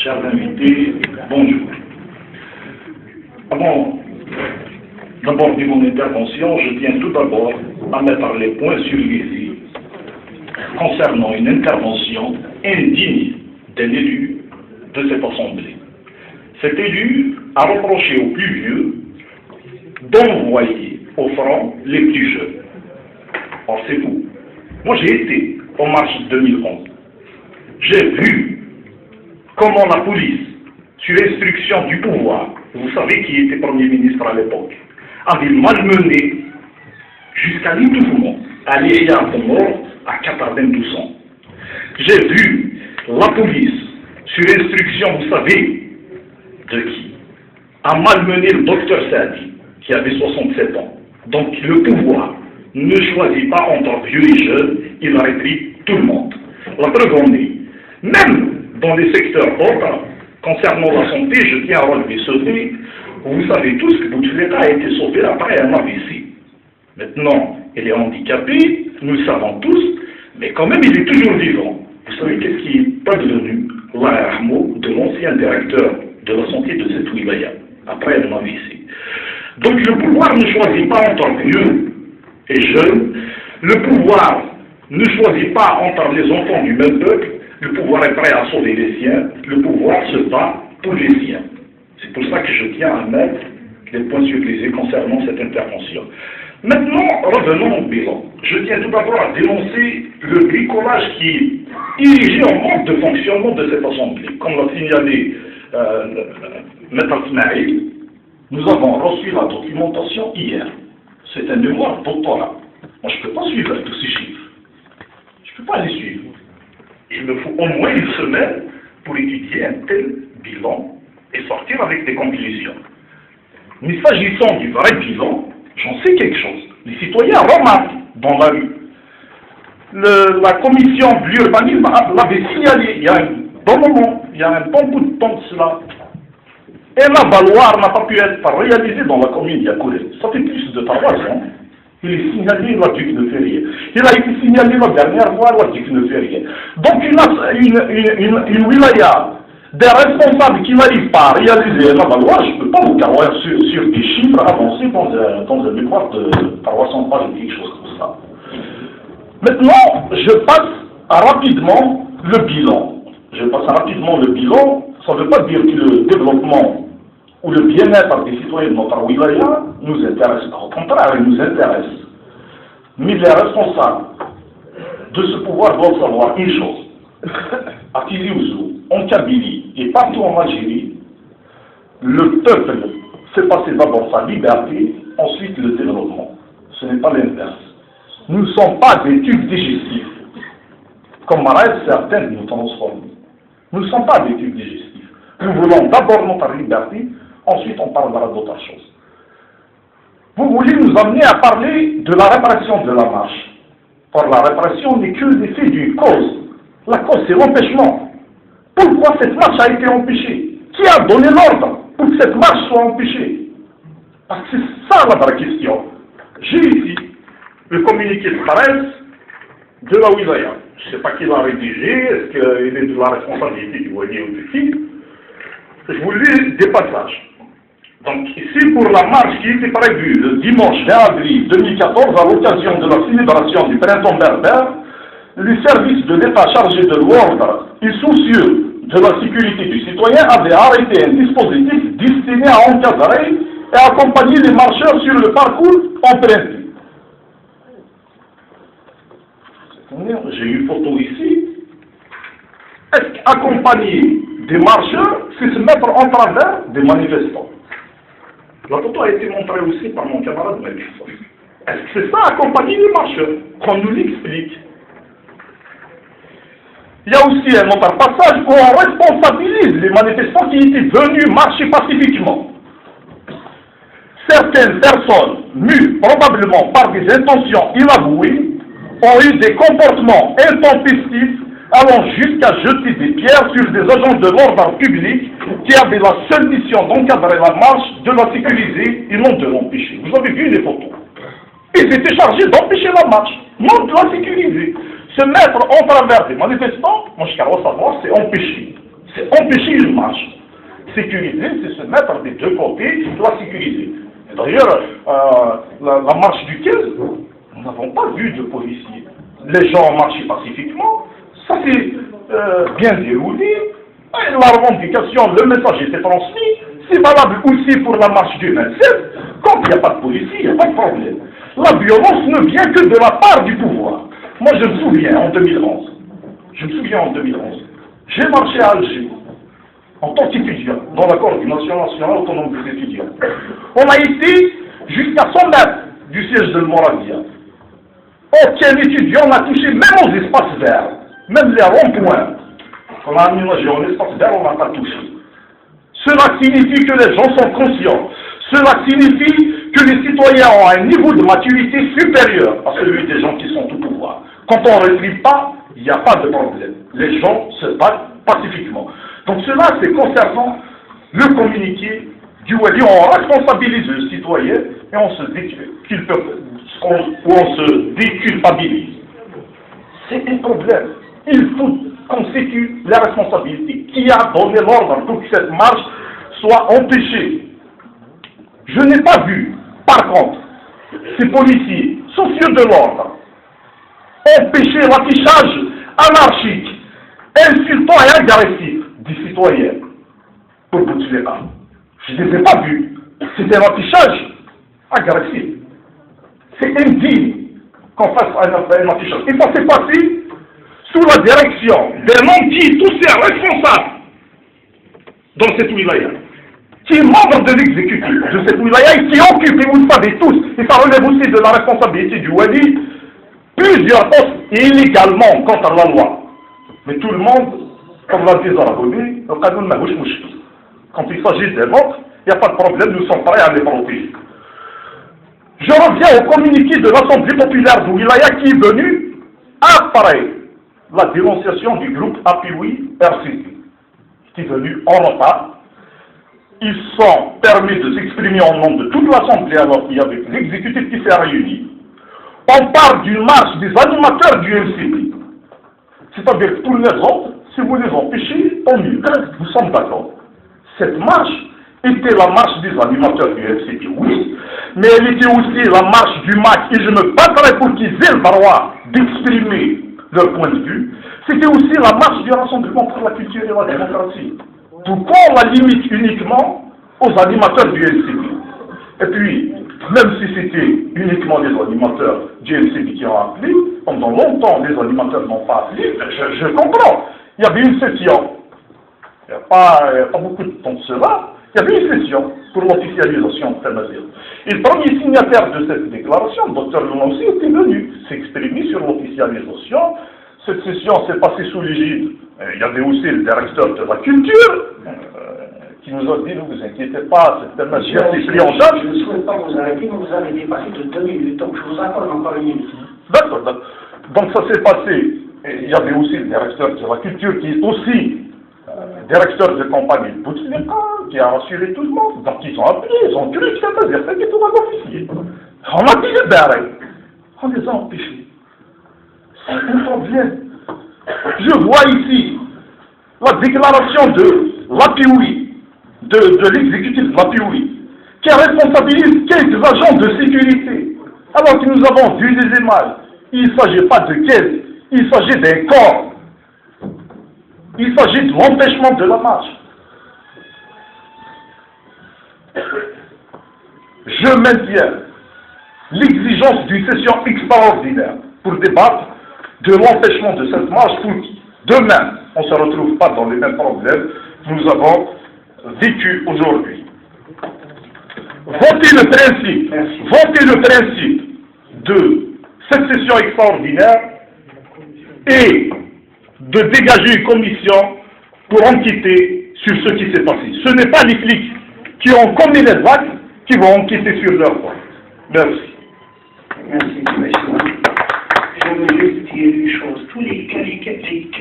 Chers invités, bonjour. Avant d'aborder mon intervention, je tiens tout d'abord à mettre les points sur les i concernant une intervention indigne d'un élu de cette Assemblée. Cet élu a reproché aux plus vieux d'envoyer au front les plus jeunes. Or, c'est fou. Moi, j'ai été en mars 2011. J'ai vu comment la police, sur instruction du pouvoir, vous savez qui était Premier ministre à l'époque, avait malmené jusqu'à l'étouffement, à l'Ihya mort à 92 ans. J'ai vu la police, sur instruction, vous savez, de qui, a malmené le docteur Sadi, qui avait 67 ans. Donc le pouvoir ne choisit pas entre vieux et jeunes, il aurait pris tout le monde. La preuve en est, même dans les secteurs autres, concernant la santé, je tiens à relever ce fait, vous savez tous que Bouteflika a été sauvé après un AVC. Maintenant, il est handicapé, nous le savons tous, mais quand même il est toujours vivant. Vous savez qu'est-ce qui est pas devenu l'ARMO de l'ancien directeur de la santé de cette wilaya, après un AVC. Donc le pouvoir ne choisit pas entre vieux et jeunes, le pouvoir ne choisit pas entre les enfants du même peuple, le pouvoir est prêt à sauver les siens, le pouvoir se bat pour les siens. C'est pour ça que je tiens à mettre les points sur les i concernant cette intervention. Maintenant, revenons au bilan. Je tiens tout d'abord à dénoncer le bricolage qui est érigé en mode de fonctionnement de cette Assemblée. Comme l'a signalé Maître Ismail, nous avons reçu la documentation hier. C'est un mémoire doctorat. Moi, je ne peux pas suivre tous ces chiffres. Je ne peux pas les suivre. Il me faut au moins une semaine pour étudier un tel bilan et sortir avec des conclusions. Mais s'agissant du vrai bilan, j'en sais quelque chose. Les citoyens remarquent dans la rue. La commission de l'urbanisme l'avait signalé il y a un bon moment, il y a un bon bout de temps de cela. Et la Valoir n'a pas pu être réalisée dans la commune d'Yakouré. Ça fait plus de 3 ans. Il est signalé, la Duc ne fait rien. Il a été signalé la dernière fois, la Duc ne fait rien. Donc une wilaya, des responsables qui n'arrivent pas à réaliser la Valoir, je ne peux pas vous carrer sur des chiffres avancés dans un mémoire de 300 pages ou quelque chose comme ça. Maintenant, je passe rapidement le bilan. Ça ne veut pas dire que le développement ou le bien-être des citoyens de notre wilaya nous intéresse. Au contraire, il nous intéresse. Mais les responsables de ce pouvoir doivent savoir une chose. À Tizi Ouzou, en Kabylie et partout en Algérie, le peuple fait passer d'abord sa liberté, ensuite le développement. Ce n'est pas l'inverse. Nous ne sommes pas des tubes digestifs, comme rêvent certains de nous transformer. Nous ne sommes pas des tubes digestifs. Nous voulons d'abord notre liberté, ensuite on parlera d'autres choses. Vous voulez nous amener à parler de la répression de la marche. Or la répression n'est que l'effet d'une cause. La cause c'est l'empêchement. Pourquoi cette marche a été empêchée? Qui a donné l'ordre pour que cette marche soit empêchée? Parce que c'est ça la vraie question. J'ai ici le communiqué de presse de la wilaya. Je ne sais pas qui l'a rédigé, est-ce qu'il est de la responsabilité du wali ou de qui? Je vous lis des passages. Donc ici, pour la marche qui était prévue le dimanche 20 avril 2014 à l'occasion de la célébration du printemps berbère, les services de l'État chargés de l'ordre et soucieux de la sécurité du citoyen avaient arrêté un dispositif destiné à encadrer et accompagner les marcheurs sur le parcours emprunté. J'ai une photo ici. Est-ce qu'accompagner des marcheurs, c'est se mettre en travers des manifestants? La photo a été montrée aussi par mon camarade Melchior. Est-ce que c'est ça, accompagner les marcheurs? Qu'on nous l'explique. Il y a aussi un autre passage où on responsabilise les manifestants qui étaient venus marcher pacifiquement. Certaines personnes, mues probablement par des intentions inavouées, ont eu des comportements intempestifs allant jusqu'à jeter des pierres sur des agents de l'ordre public qui avaient la seule mission d'encadrer la marche, de la sécuriser et non de l'empêcher. Vous avez vu les photos. Ils étaient chargés d'empêcher la marche, non de la sécuriser. Se mettre en travers des manifestants, moi je crois savoir, c'est empêcher. C'est empêcher une marche. Sécuriser, c'est se mettre des deux côtés, la sécuriser. D'ailleurs, la marche du 15, nous n'avons pas vu de policiers. Les gens ont marché pacifiquement, ça s'est bien déroulé. Et la revendication, le message était transmis. C'est valable aussi pour la marche du 27. Quand il n'y a pas de policiers, il n'y a pas de problème. La violence ne vient que de la part du pouvoir. Moi, je me souviens en 2011. J'ai marché à Alger en tant qu'étudiant dans la coordination nationale autonome des étudiants. On a été jusqu'à 100 mètres du siège de Moravia. Aucun étudiant n'a touché, même aux espaces verts, même les ronds-points. On a aménagé en espace vert, on n'a pas touché. Cela signifie que les gens sont conscients. Cela signifie que les citoyens ont un niveau de maturité supérieur à celui des gens qui sont au pouvoir. Quand on ne réprime pas, il n'y a pas de problème. Les gens se battent pacifiquement. Donc cela, c'est concernant le communiqué du Wali. On responsabilise le citoyen et on se déculpabilise. C'est un problème. Il faut qu'on situe la responsabilité. Qui a donné l'ordre pour que cette marche soit empêchée? Je n'ai pas vu, par contre, ces policiers, soucieux de l'ordre, empêcher l'affichage anarchique, insultant et agressif des citoyens pour Bouteflika. Je ne les ai pas vus. C'est un affichage agressif. C'est indigne qu'on fasse un affichage. Et ça s'est passé sous la direction d'un homme qui est aussi un responsable dans cette wilaya, qui est membre de l'exécutif de cette wilaya et qui occupe, et vous le savez tous, et ça relève aussi de la responsabilité du Wali, plusieurs postes illégalement contre la loi. Mais tout le monde, comme l'a dit Zaraboni, quand il s'agit des nôtres, il n'y a pas de problème, nous sommes prêts à les protéger. Je reviens au communiqué de l'Assemblée populaire de Wilaya qui est venu après la dénonciation du groupe APIWI RCD, qui est venu en retard. Ils sont permis de s'exprimer en nom de toute l'Assemblée alors qu'il y avait l'exécutif qui s'est réuni. On parle d'une marche des animateurs du MCP. C'est-à-dire que tous les autres, si vous les empêchez, tant mieux. Nous sommes d'accord. Cette marche était la marche des animateurs du MCP, oui, mais elle était aussi la marche du MAC, et je me battrai pour qu'ils aient le droit d'exprimer leur point de vue. C'était aussi la marche du Rassemblement pour la culture et la démocratie. Pourquoi on la limite uniquement aux animateurs du MCP? Et puis, même si c'était uniquement les animateurs du MCP qui ont appelé, pendant longtemps les animateurs n'ont pas appelé, je comprends. Il y avait une session, il n'y a pas beaucoup de temps de cela, il y avait une session pour l'officialisation de Tamazir. Et le premier signataire de cette déclaration, le Dr Lounsi, était venu s'exprimer sur l'officialisation. Cette session s'est passée sous l'égide. Il y avait aussi le directeur de la culture qui nous a dit, ne vous inquiétez pas, cette Tamazir est pris en charge. Je ne souhaite pas vous arrêter, mais vous avez dépassé de 2 minutes, donc je vous accorde encore une minute. D'accord. Donc ça s'est passé. Et il y avait aussi le directeur de la culture qui est aussi directeur de compagnie de Bouteflika, qui a rassuré tout le monde. Donc ils ont appelé, ils ont tué le c'est-à-dire c'était tout un officier. On a dit les barrer. On les a empêchés. C'est un problème. Je vois ici la déclaration de l'APIWI, de l'exécutif de l'APIWI, qui responsabilise quelques agents de sécurité. Alors que nous avons vu des images. Il ne s'agit pas de caisse, il s'agit d'un corps. Il s'agit de l'empêchement de la marche. Je maintiens l'exigence d'une session extraordinaire pour débattre de l'empêchement de cette marche pour que demain, on ne se retrouve pas dans les mêmes problèmes que nous avons vécu aujourd'hui. Votez le principe de cette session extraordinaire et de dégager une commission pour enquêter sur ce qui s'est passé. Ce n'est pas les flics qui ont commis les actes qui vont enquêter sur leur voie. Merci. Merci, monsieur. Je veux juste dire une chose. Tous les qualificatifs